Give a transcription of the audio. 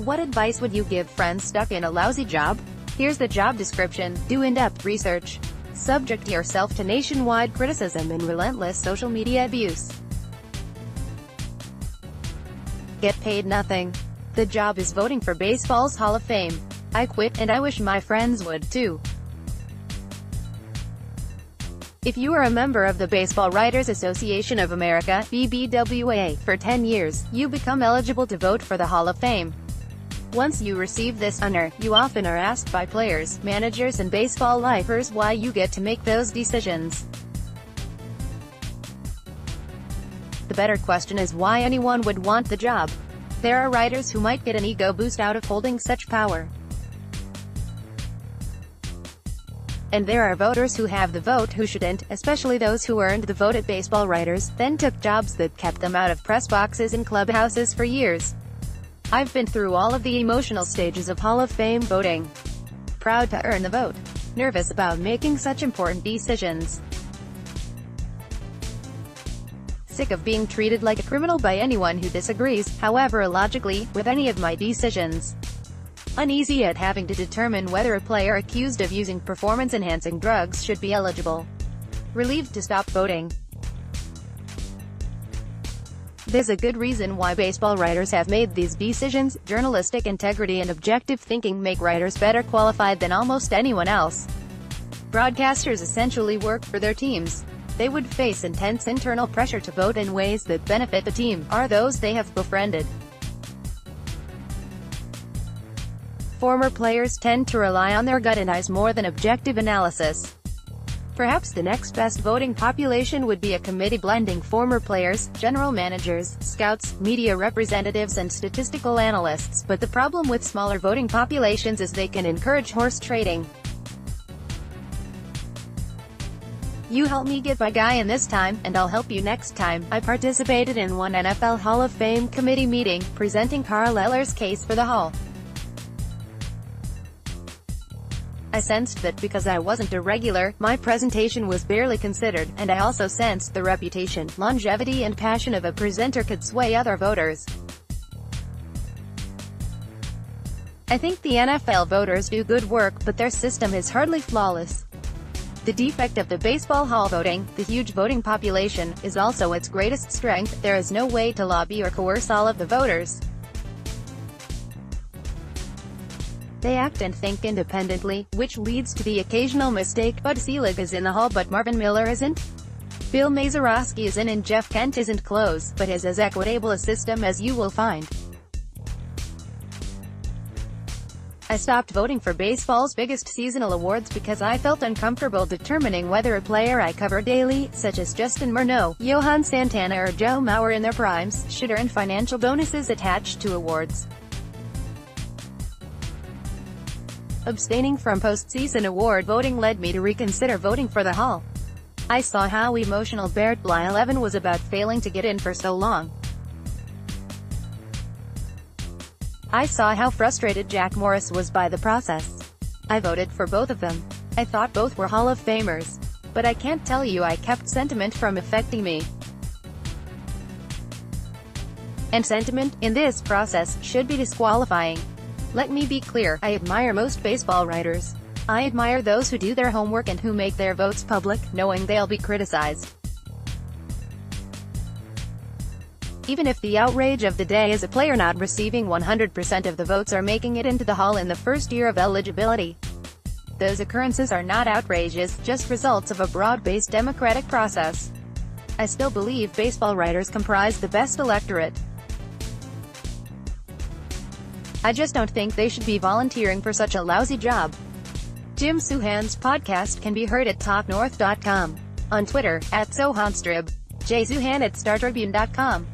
What advice would you give friends stuck in a lousy job? Here's the job description. Do in-depth research. Subject yourself to nationwide criticism and relentless social media abuse. Get paid nothing. The job is voting for baseball's Hall of Fame. I quit, and I wish my friends would too. If you are a member of the Baseball Writers Association of America, BBWA, for 10 years, you become eligible to vote for the Hall of Fame. Once you receive this honor, you often are asked by players, managers and baseball lifers why you get to make those decisions. The better question is why anyone would want the job. There are writers who might get an ego boost out of holding such power. And there are voters who have the vote who shouldn't, especially those who earned the vote at Baseball Writers, then took jobs that kept them out of press boxes and clubhouses for years. I've been through all of the emotional stages of Hall of Fame voting. Proud to earn the vote. Nervous about making such important decisions. Sick of being treated like a criminal by anyone who disagrees, however illogically, with any of my decisions. Uneasy at having to determine whether a player accused of using performance-enhancing drugs should be eligible. Relieved to stop voting. There's a good reason why baseball writers have made these decisions. Journalistic integrity and objective thinking make writers better qualified than almost anyone else. Broadcasters essentially work for their teams. They would face intense internal pressure to vote in ways that benefit the team, or those they have befriended. Former players tend to rely on their gut and eyes more than objective analysis. Perhaps the next best voting population would be a committee blending former players, general managers, scouts, media representatives and statistical analysts, but the problem with smaller voting populations is they can encourage horse trading. You help me get my guy in this time, and I'll help you next time. I participated in one NFL Hall of Fame committee meeting, presenting Carl Eller's case for the Hall. I sensed that because I wasn't a regular, my presentation was barely considered, and I also sensed the reputation, longevity and passion of a presenter could sway other voters. I think the NFL voters do good work, but their system is hardly flawless. The defect of the Baseball Hall voting, the huge voting population, is also its greatest strength. There is no way to lobby or coerce all of the voters. They act and think independently, which leads to the occasional mistake. Bud Selig is in the Hall but Marvin Miller isn't. Bill Mazeroski is in and Jeff Kent isn't. Close, but has as equitable a system as you will find. I stopped voting for baseball's biggest seasonal awards because I felt uncomfortable determining whether a player I cover daily, such as Justin Morneau, Johan Santana or Joe Mauer in their primes, should earn financial bonuses attached to awards. Abstaining from postseason award voting led me to reconsider voting for the Hall. I saw how emotional Bert Blyleven was about failing to get in for so long. I saw how frustrated Jack Morris was by the process. I voted for both of them. I thought both were Hall of Famers. But I can't tell you I kept sentiment from affecting me. And sentiment, in this process, should be disqualifying. Let me be clear, I admire most baseball writers. I admire those who do their homework and who make their votes public, knowing they'll be criticized. Even if the outrage of the day is a player not receiving 100% of the votes or making it into the Hall in the first year of eligibility. Those occurrences are not outrages, just results of a broad-based democratic process. I still believe baseball writers comprise the best electorate. I just don't think they should be volunteering for such a lousy job. Jim Souhan's podcast can be heard at talknorth.com. On Twitter, @SouhanStrib. Souhan at StarTribune.com.